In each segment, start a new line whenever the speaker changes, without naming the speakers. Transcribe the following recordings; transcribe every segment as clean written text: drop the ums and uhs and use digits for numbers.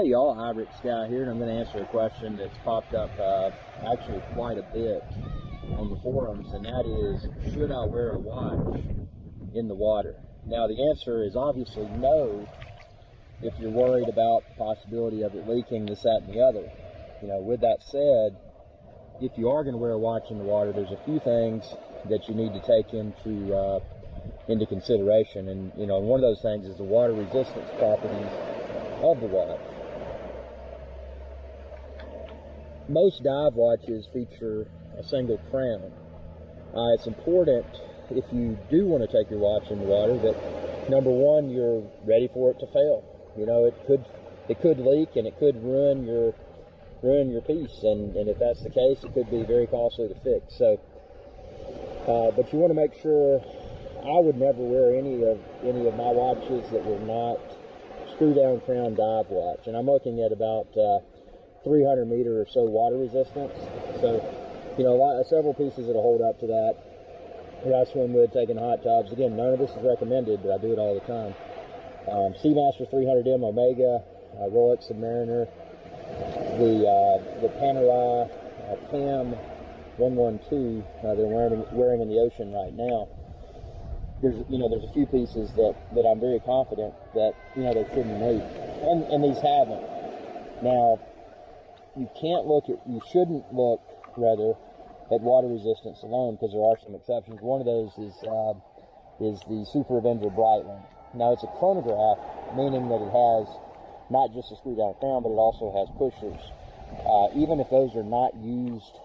Hey y'all, Ibrix guy here, and I'm going to answer a question that's popped up actually quite a bit on the forums, and that is, should I wear a watch in the water? Now the answer is obviously no, if you're worried about the possibility of it leaking, this, that, and the other. You know, with that said, if you are going to wear a watch in the water, there's a few things that you need to take into consideration, and you know, one of those things is the water resistance properties of the watch. Most dive watches feature a single crown. It's important, if you do want to take your watch in the water, that number one, you're ready for it to fail. You know, it could leak and it could ruin your piece, and if that's the case, it could be very costly to fix. So, but you want to make sure. I would never wear any of my watches that were not screw down crown dive watch, and I'm looking at about 300 meter or so water resistance. So, you know, several pieces that'll hold up to that. I swim with, taking hot tubs. Again, none of this is recommended, but I do it all the time. SeaMaster 300M Omega, Rolex Submariner, the Panerai PAM00112 that I'm wearing in the ocean right now. There's a few pieces that I'm very confident that, you know, they shouldn't leak, and these haven't. Now, you shouldn't look at water resistance alone, because there are some exceptions. One of those is the SuperOcean Breitling. Now, it's a chronograph, meaning that it has not just a screw down crown, but it also has pushers. Even if those are not used,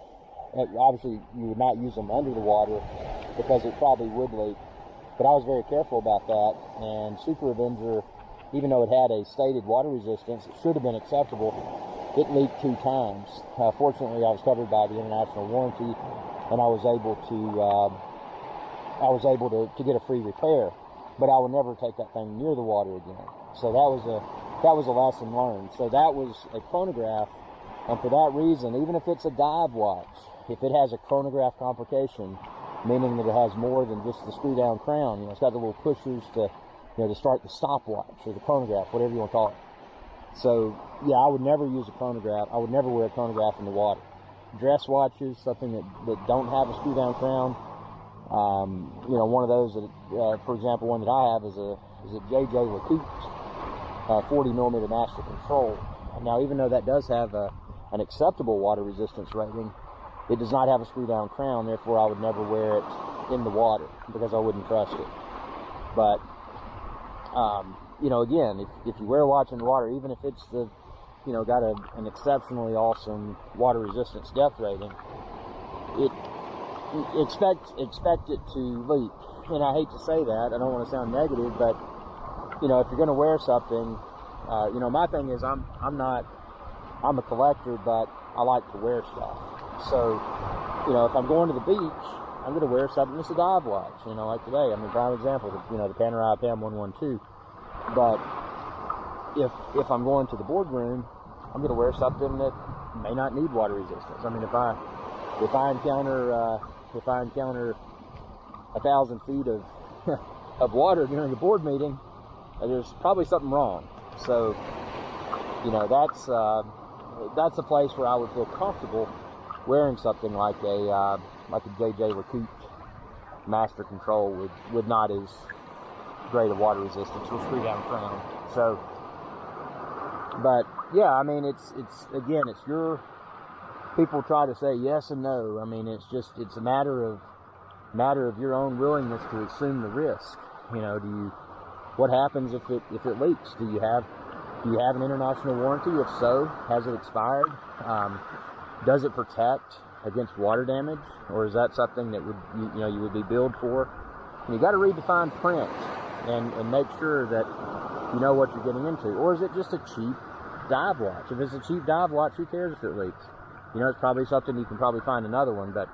obviously you would not use them under the water because it probably would leak. But I was very careful about that, and SuperOcean, even though it had a stated water resistance, it should have been acceptable. It leaked 2 times. Fortunately, I was covered by the international warranty, and I was able to get a free repair. But I would never take that thing near the water again. So that was a lesson learned. So that was a chronograph, and for that reason, even if it's a dive watch, if it has a chronograph complication, meaning that it has more than just the screw down crown, you know, it's got the little pushers to start the stopwatch or the chronograph, whatever you want to call it. So yeah, I would never use a chronograph. I would never wear a chronograph in the water. Dress watches, something that don't have a screw down crown. You know, one of those that, for example, one that I have is a JJ LeCoultre 40mm master control. Now, even though that does have an acceptable water resistance rating, it does not have a screw down crown, therefore I would never wear it in the water because I wouldn't trust it. But, you know, again, if you wear a watch in the water, even if it's got an exceptionally awesome water resistance depth rating, expect it to leak. And I hate to say that, I don't want to sound negative, but, you know, if you're going to wear something, you know, my thing is I'm a collector, but I like to wear stuff. So, you know, if I'm going to the beach, I'm going to wear something that's a dive watch, you know, like today. I mean, prime example, the Panerai PAM00112. But if I'm going to the boardroom, I'm going to wear something that may not need water resistance. I mean, if I encounter 1,000 feet of water during a board meeting, there's probably something wrong. So, you know, that's a place where I would feel comfortable wearing something like a JJ LeCoultre master control with not as great a water resistance with screw down crown. So, but yeah, I mean, it's your, people try to say yes and no. I mean, it's a matter of your own willingness to assume the risk. You know, what happens if it leaks? Do you have an international warranty? If so, has it expired? Does it protect against water damage, or is that something that you would be billed for? And you got to read the fine print and make sure that you know what you're getting into. Or is it just a cheap dive watch? If it's a cheap dive watch, who cares if it leaks? You know, it's probably something you can probably find another one. But,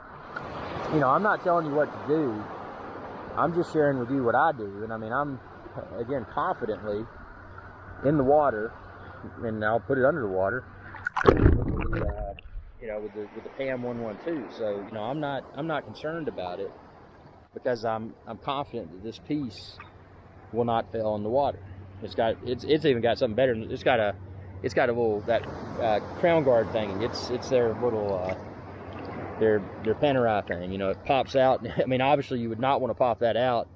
you know, I'm not telling you what to do. I'm just sharing with you what I do. And I mean, I'm, again, confidently in the water, and I'll put it under the water, with the PAM00112. So, you know, I'm not concerned about it, because I'm confident that this piece will not fail in the water. It's even got something better. It's got a it's got a little, that crown guard thing. It's their little, their Panerai thing, you know, it pops out. I mean, obviously you would not want to pop that out,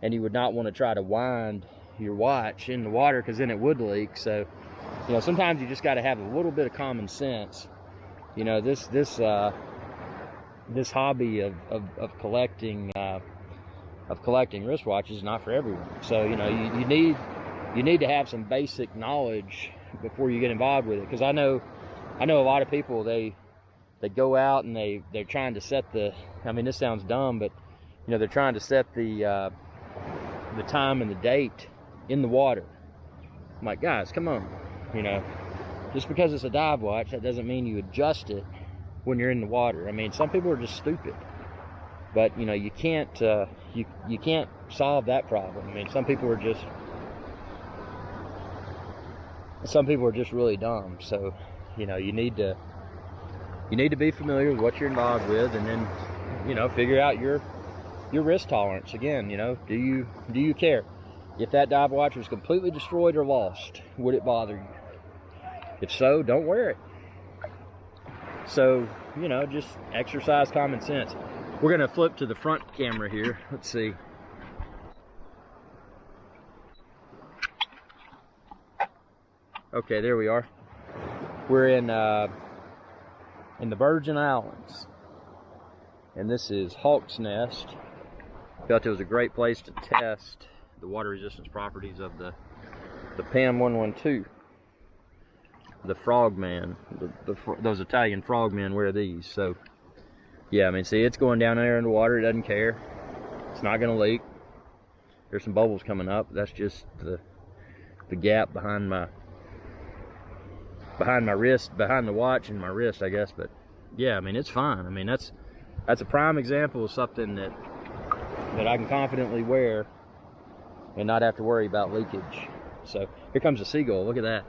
and you would not want to try to wind your watch in the water, because then it would leak. So, you know, sometimes you just got to have a little bit of common sense. You know, this hobby of collecting wristwatches is not for everyone. So, you know, you need to have some basic knowledge before you get involved with it. Because I know a lot of people, they go out and they're trying to set the, I mean, this sounds dumb, but you know, they're trying to set the time and the date in the water. I'm like, guys, come on. You know, just because it's a dive watch, that doesn't mean you adjust it when you're in the water. I mean, some people are just stupid, but you know, you can't you can't solve that problem. I mean, some people are just really dumb. So, you know, you need to be familiar with what you're involved with, and then, you know, figure out your risk tolerance. Again, you know, do you care? If that dive watch was completely destroyed or lost, would it bother you? If so, don't wear it. So, you know, just exercise common sense. We're gonna flip to the front camera here. Let's see. Okay, there we are. We're in the Virgin Islands, and this is Hawk's Nest. Felt it was a great place to test the water resistance properties of the PAM00112. The frogman, those Italian frogmen wear these. So yeah, I mean, see, it's going down there in the water. It doesn't care. It's not gonna leak. There's some bubbles coming up. That's just the gap behind my wrist, behind the watch and my wrist, I guess. But yeah, I mean, it's fine. I mean, that's a prime example of something that I can confidently wear and not have to worry about leakage. So here comes a seagull. Look at that.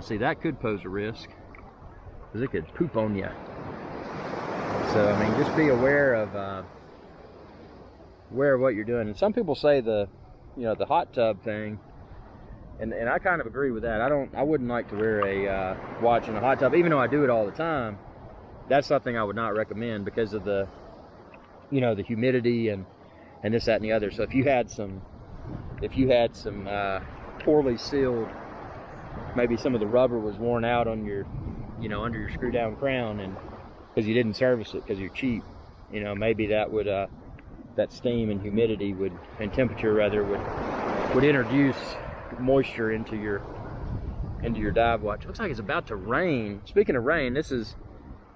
See, that could pose a risk, because it could poop on you. So, I mean, just be aware of what you're doing. And some people say the hot tub thing, and I kind of agree with that. I wouldn't like to wear a watch in a hot tub, even though I do it all the time. That's something I would not recommend because of the humidity and this, that, and the other. So if you had some poorly sealed, maybe some of the rubber was worn out on your, under your screw down crown, and because you didn't service it because you're cheap, maybe that would that steam and humidity and temperature rather would introduce moisture into your dive watch. Looks like it's about to rain. Speaking of rain, this is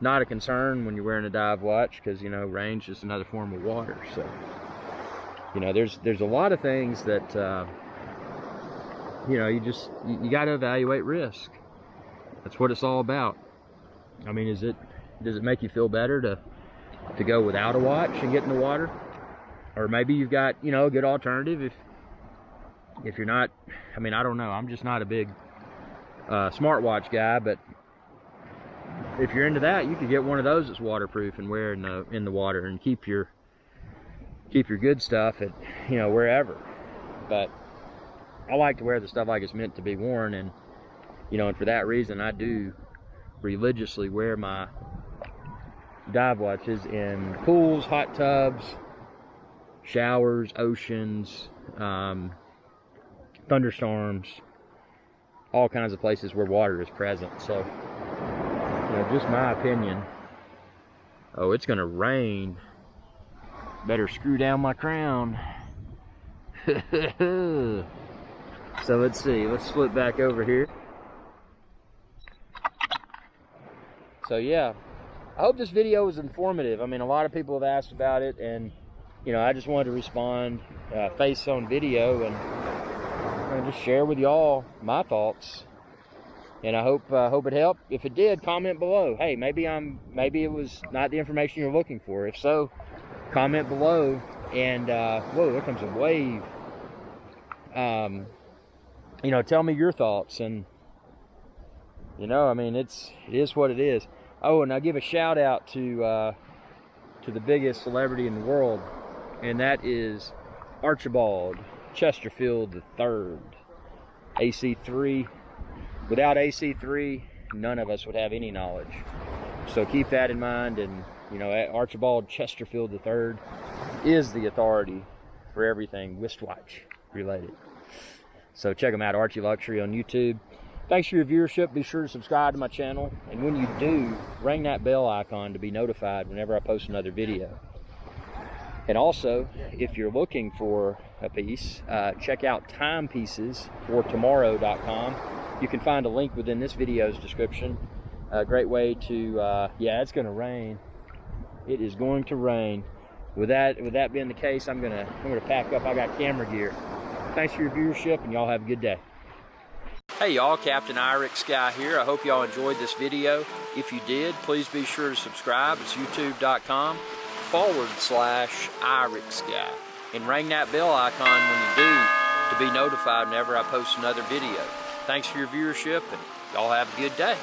not a concern when you're wearing a dive watch, because rain's just another form of water. So there's a lot of things that you got to evaluate risk. That's what it's all about. I mean, does it make you feel better to go without a watch and get in the water? Or maybe you've got a good alternative if you're not, I mean, I don't know, I'm just not a big smartwatch guy, but if you're into that, you could get one of those that's waterproof and wear in the water, and keep your good stuff at wherever. But I like to wear the stuff like it's meant to be worn, and and for that reason I do religiously wear my dive watches in pools, hot tubs, showers, oceans, thunderstorms, all kinds of places where water is present. So just my opinion. Oh, it's gonna rain. Better screw down my crown. So let's see, let's flip back over here. So yeah, I hope this video was informative. I mean, a lot of people have asked about it, and I just wanted to respond face on video and just share with y'all my thoughts. And I hope it helped. If it did, comment below. Hey, maybe it was not the information you're looking for. If so, comment below. And whoa, there comes a wave. Tell me your thoughts. And I mean, it is what it is. Oh, and I'll give a shout out to the biggest celebrity in the world, and that is Archibald Chesterfield III, AC3 Without AC3, none of us would have any knowledge. So keep that in mind. And you know, Archibald Chesterfield III is the authority for everything wristwatch related. So check them out, Archie Luxury on YouTube. Thanks for your viewership. Be sure to subscribe to my channel, and when you do, ring that bell icon to be notified whenever I post another video. And also, if you're looking for a piece, check out timepieces4tomorrow.com. You can find a link within this video's description. A great way to, yeah, it's going to rain. It is going to rain. With that being the case, I'm gonna pack up. I got camera gear. Thanks for your viewership, and y'all have a good day. Hey y'all, Captain Irix Guy here. I hope y'all enjoyed this video. If you did, please be sure to subscribe. It's youtube.com/Irix Guy. And ring that bell icon when you do to be notified whenever I post another video. Thanks for your viewership, and y'all have a good day.